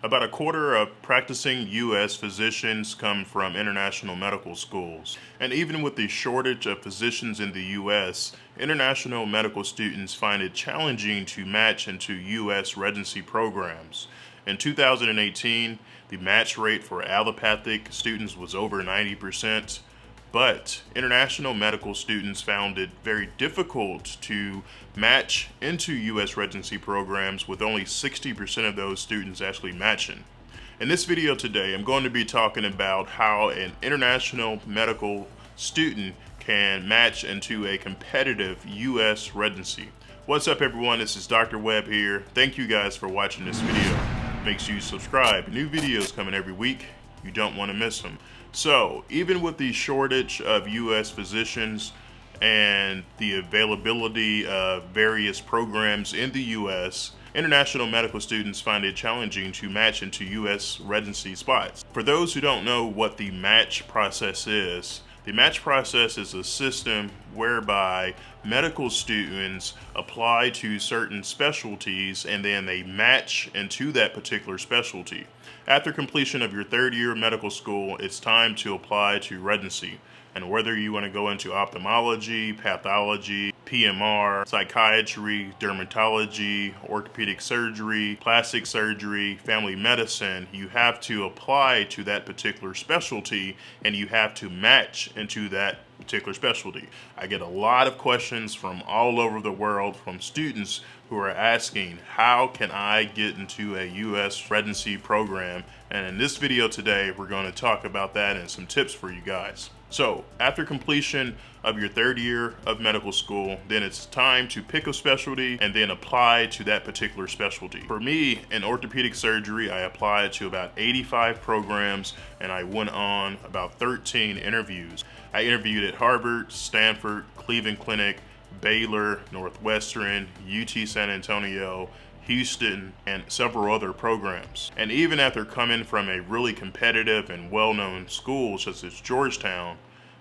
About a quarter of practicing U.S. physicians come from international medical schools. And even with the shortage of physicians in the U.S., international medical students find it challenging to match into U.S. residency programs. In 2018, the match rate for allopathic students was over 90%. But international medical students found it very difficult to match into U.S. residency programs, with only 60% of those students actually matching. In this video today, I'm going to be talking about how an international medical student can match into a competitive U.S. residency. What's up, everyone? This is Dr. Webb here. Thank you guys for watching this video. Make sure you subscribe. New videos coming every week. You don't want to miss them. So, even with the shortage of U.S. physicians and the availability of various programs in the U.S., international medical students find it challenging to match into U.S. residency spots. For those who don't know what the match process is, the match process is a system whereby medical students apply to certain specialties and then they match into that particular specialty. After completion of your third year of medical school, it's time to apply to residency. And whether you want to go into ophthalmology, pathology, PMR, psychiatry, dermatology, orthopedic surgery, plastic surgery, family medicine, you have to apply to that particular specialty and you have to match into that particular specialty. I get a lot of questions from all over the world from students who are asking, how can I get into a U.S. residency program? And in this video today, we're going to talk about that and some tips for you guys. So after completion of your third year of medical school, then it's time to pick a specialty and then apply to that particular specialty. For me, in orthopedic surgery, I applied to about 85 programs and I went on about 13 interviews. I interviewed at Harvard, Stanford, Cleveland Clinic, Baylor, Northwestern, UT San Antonio, Houston, and several other programs. And even after coming from a really competitive and well-known school such as Georgetown,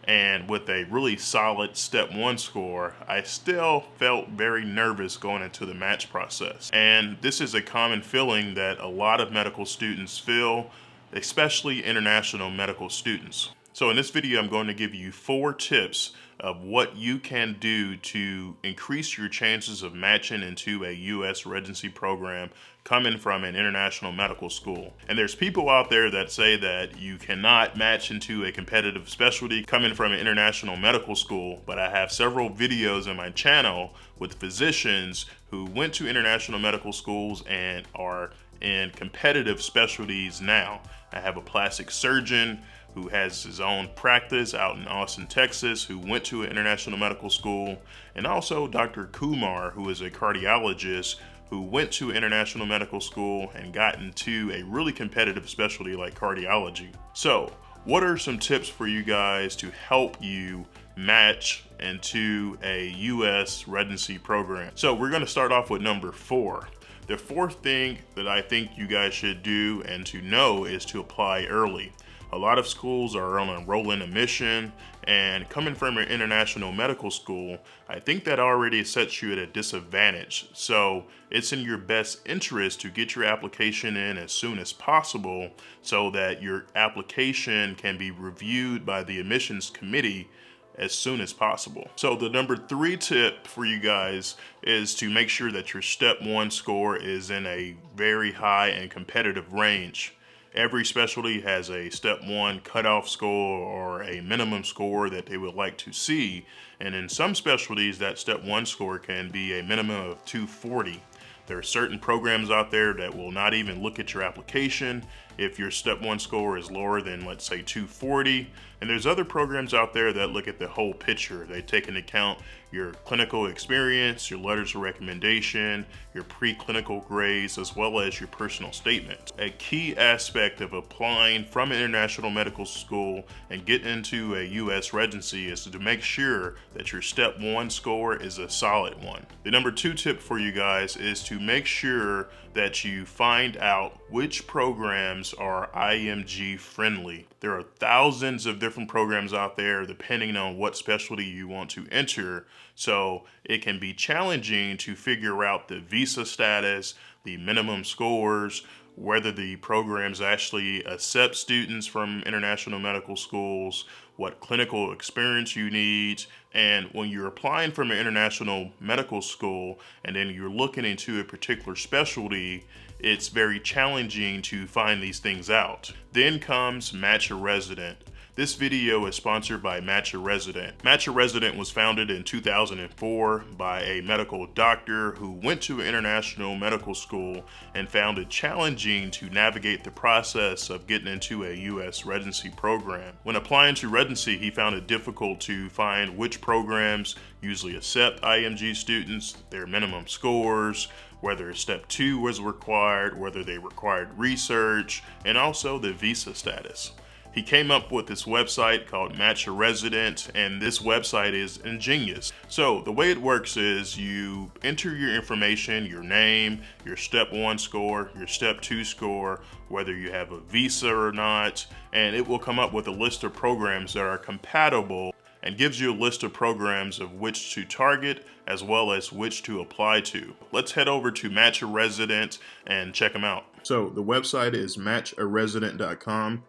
and with a really solid step 1 score, I still felt very nervous going into the match process. And this is a common feeling that a lot of medical students feel, especially international medical students. So in this video, I'm going to give you 4 tips of what you can do to increase your chances of matching into a U.S. residency program coming from an international medical school. And there's people out there that say that you cannot match into a competitive specialty coming from an international medical school, but I have several videos on my channel with physicians who went to international medical schools and are in competitive specialties now. I have a plastic surgeon who has his own practice out in Austin, Texas, who went to an international medical school, and also Dr. Kumar, who is a cardiologist who went to international medical school and got into a really competitive specialty like cardiology. So, what are some tips for you guys to help you match into a U.S. residency program? So we're going to start off with number 4. The 4th thing that I think you guys should do and to know is to apply early. A lot of schools are on a rolling admission, and coming from an international medical school, I think that already sets you at a disadvantage. So it's in your best interest to get your application in as soon as possible so that your application can be reviewed by the admissions committee as soon as possible. So the number 3 tip for you guys is to make sure that your step 1 score is in a very high and competitive range. Every specialty has a step 1 cutoff score or a minimum score that they would like to see. And in some specialties, that step 1 score can be a minimum of 240. There are certain programs out there that will not even look at your application if your step 1 score is lower than, let's say, 240. And there's other programs out there that look at the whole picture. They take into account your clinical experience, your letters of recommendation, your preclinical grades, as well as your personal statement. A key aspect of applying from an international medical school and get into a U.S. residency is to make sure that your step 1 score is a solid one. The number 2 tip for you guys is to make sure that you find out which programs are IMG friendly. There are thousands of different programs out there depending on what specialty you want to enter. So it can be challenging to figure out the visa status, the minimum scores, whether the programs actually accept students from international medical schools, what clinical experience you need. And when you're applying from an international medical school and then you're looking into a particular specialty, it's very challenging to find these things out. Then comes Match a Resident. This video is sponsored by Match a Resident. Match a Resident was founded in 2004 by a medical doctor who went to an international medical school and found it challenging to navigate the process of getting into a US residency program. When applying to residency, he found it difficult to find which programs usually accept IMG students, their minimum scores, whether step 2 was required, whether they required research, and also the visa status. He came up with this website called Match a Resident, and this website is ingenious. So the way it works is you enter your information, your name, your step 1 score, your step 2 score, whether you have a visa or not, and it will come up with a list of programs that are compatible and gives you a list of programs of which to target as well as which to apply to. Let's head over to Match a Resident and check them out. So the website is matcharesident.com.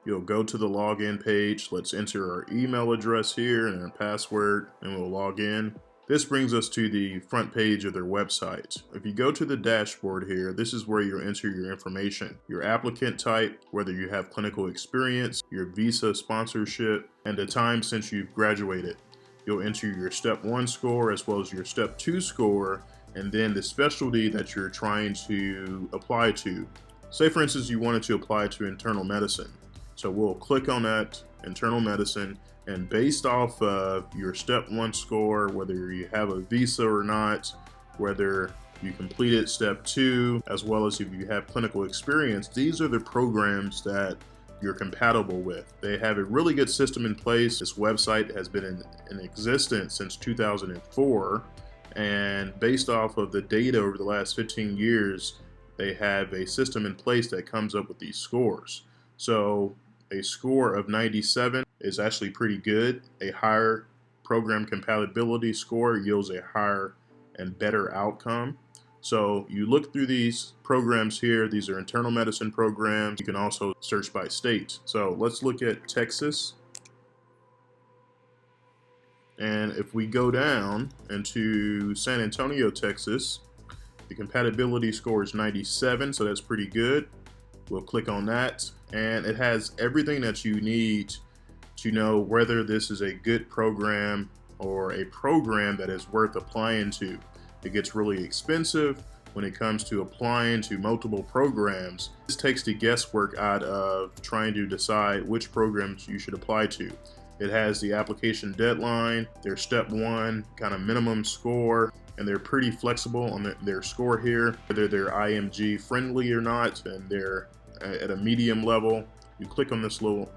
You'll go to the login page. Let's enter our email address here and our password, and we'll log in. This brings us to the front page of their website. If you go to the dashboard here, this is where you'll enter your information, your applicant type, whether you have clinical experience, your visa sponsorship, and the time since you've graduated. You'll enter your step 1 score as well as your step 2 score, and then the specialty that you're trying to apply to. Say for instance, you wanted to apply to internal medicine. So we'll click on that, internal medicine, and based off of your step 1 score, whether you have a visa or not, whether you completed step 2, as well as if you have clinical experience, these are the programs that you're compatible with. They have a really good system in place. This website has been in existence since 2004, and based off of the data over the last 15 years, they have a system in place that comes up with these scores. So a score of 97 is actually pretty good. A higher program compatibility score yields a higher and better outcome. So you look through these programs here. These are internal medicine programs. You can also search by state. So let's look at Texas. And if we go down into San Antonio, Texas, the compatibility score is 97, so that's pretty good. We'll click on that, and it has everything that you need to know whether this is a good program or a program that is worth applying to. It gets really expensive when it comes to applying to multiple programs. This takes the guesswork out of trying to decide which programs you should apply to. It has the application deadline, their step 1 kind of minimum score, and they're pretty flexible on their score here, whether they're IMG friendly or not, and they're at a medium level. You click on this little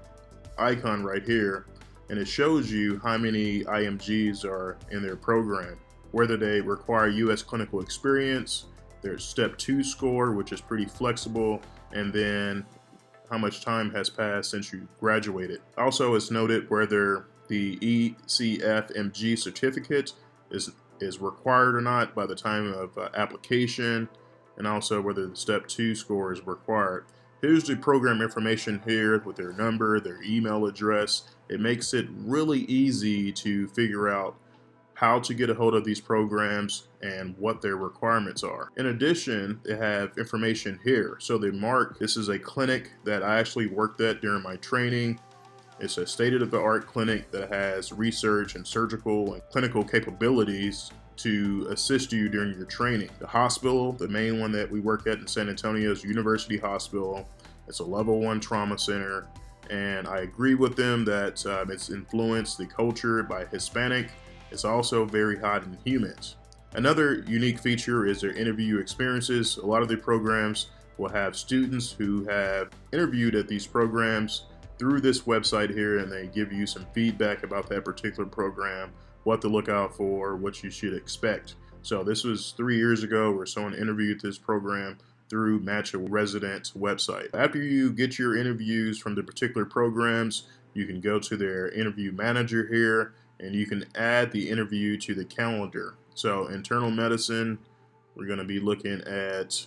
icon right here, and it shows you how many IMGs are in their program, whether they require US clinical experience, their step 2 score, which is pretty flexible, and then how much time has passed since you graduated. Also, it's noted whether the ECFMG certificate is required or not by the time of application, and also whether the step 2 score is required. Here's the program information here with their number, their email address. It makes it really easy to figure out how to get a hold of these programs and what their requirements are. In addition, they have information here. So they mark, this is a clinic that I actually worked at during my training. It's a state-of-the-art clinic that has research and surgical and clinical capabilities to assist you during your training. The hospital, the main one that we work at in San Antonio, is University Hospital. It's a level 1 trauma center, and I agree with them that it's influenced the culture by Hispanic. It's also very hot in humans. Another unique feature is their interview experiences. A lot of the programs will have students who have interviewed at these programs through this website here, and they give you some feedback about that particular program, what to look out for, what you should expect. So this was 3 years ago where someone interviewed this program through Match a Resident's website. After you get your interviews from the particular programs, you can go to their interview manager here, and you can add the interview to the calendar. So internal medicine, we're going to be looking at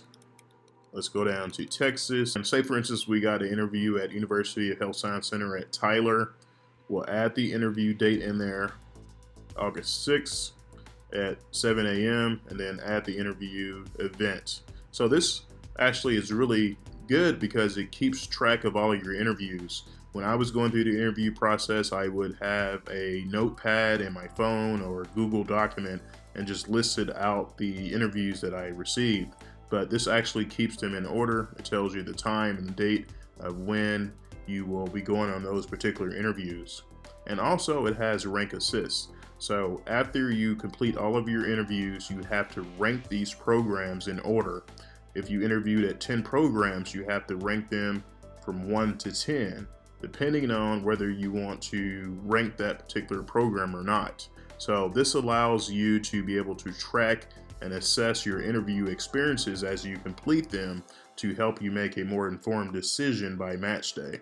Let's go down to Texas. And say, for instance, we got an interview at University of Health Science Center at Tyler. We'll add the interview date in there, August 6th at 7 a.m. and then add the interview event. So this actually is really good because it keeps track of all of your interviews. When I was going through the interview process, I would have a notepad in my phone or Google document and just listed out the interviews that I received. But this actually keeps them in order. It tells you the time and the date of when you will be going on those particular interviews. And also it has rank assist. So after you complete all of your interviews, you have to rank these programs in order. If you interviewed at 10 programs, you have to rank them from 1 to 10, depending on whether you want to rank that particular program or not. So this allows you to be able to track and assess your interview experiences as you complete them to help you make a more informed decision by match day.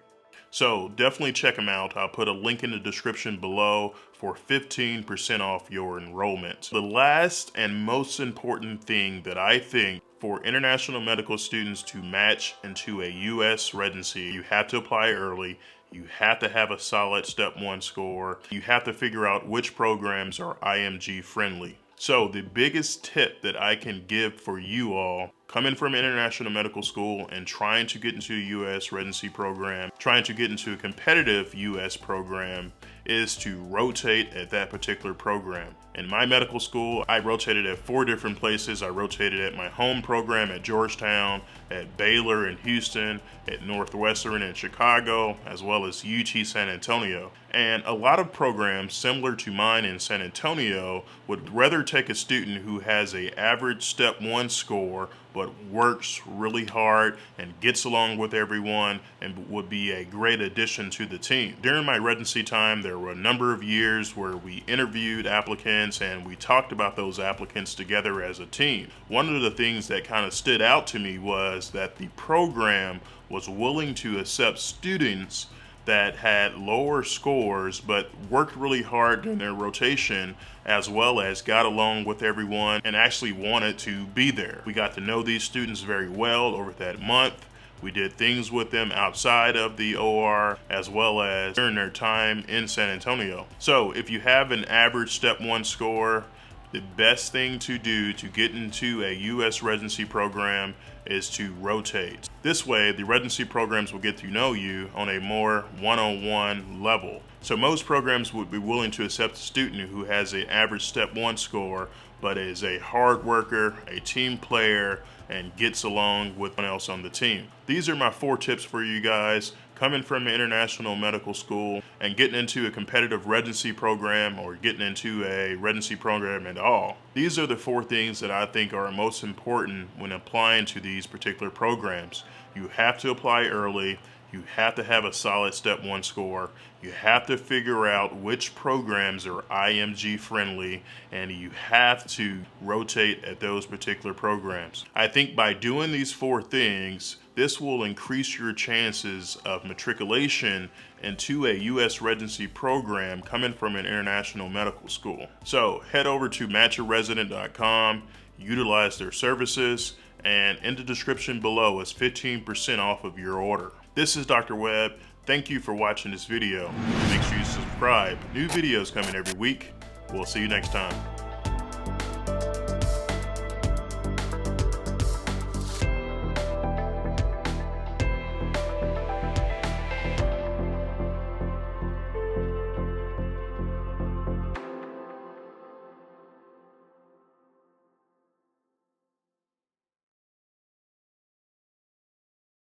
So definitely check them out. I'll put a link in the description below for 15% off your enrollment. The last and most important thing that I think for international medical students to match into a US residency, you have to apply early. You have to have a solid step 1 score. You have to figure out which programs are IMG friendly. So the biggest tip that I can give for you all coming from international medical school and trying to get into a US residency program, trying to get into a competitive US program, is to rotate at that particular program. In my medical school, I rotated at 4 different places. I rotated at my home program at Georgetown, at Baylor in Houston, at Northwestern in Chicago, as well as UT San Antonio. And a lot of programs similar to mine in San Antonio would rather take a student who has an average step 1 score but works really hard and gets along with everyone and would be a great addition to the team. During my residency time, there were a number of years where we interviewed applicants and we talked about those applicants together as a team. One of the things that kind of stood out to me was that the program was willing to accept students that had lower scores but worked really hard during their rotation, as well as got along with everyone and actually wanted to be there. We got to know these students very well over that month. We did things with them outside of the OR as well as during their time in San Antonio. So if you have an average step 1 score, the best thing to do to get into a US residency program is to rotate. This way, the residency programs will get to know you on a more one-on-one level. So most programs would be willing to accept a student who has an average step 1 score, but is a hard worker, a team player, and gets along with someone else on the team. These are my 4 tips for you guys coming from an international medical school and getting into a competitive residency program or getting into a residency program at all. These are the 4 things that I think are most important when applying to these particular programs. You have to apply early. You have to have a solid step 1 score. You have to figure out which programs are IMG friendly, and you have to rotate at those particular programs. I think by doing these 4 things, this will increase your chances of matriculation into a US residency program coming from an international medical school. So head over to matchyourresident.com, utilize their services, and in the description below is 15% off of your order. This is Dr. Webb. Thank you for watching this video. Make sure you subscribe. New videos coming every week. We'll see you next time.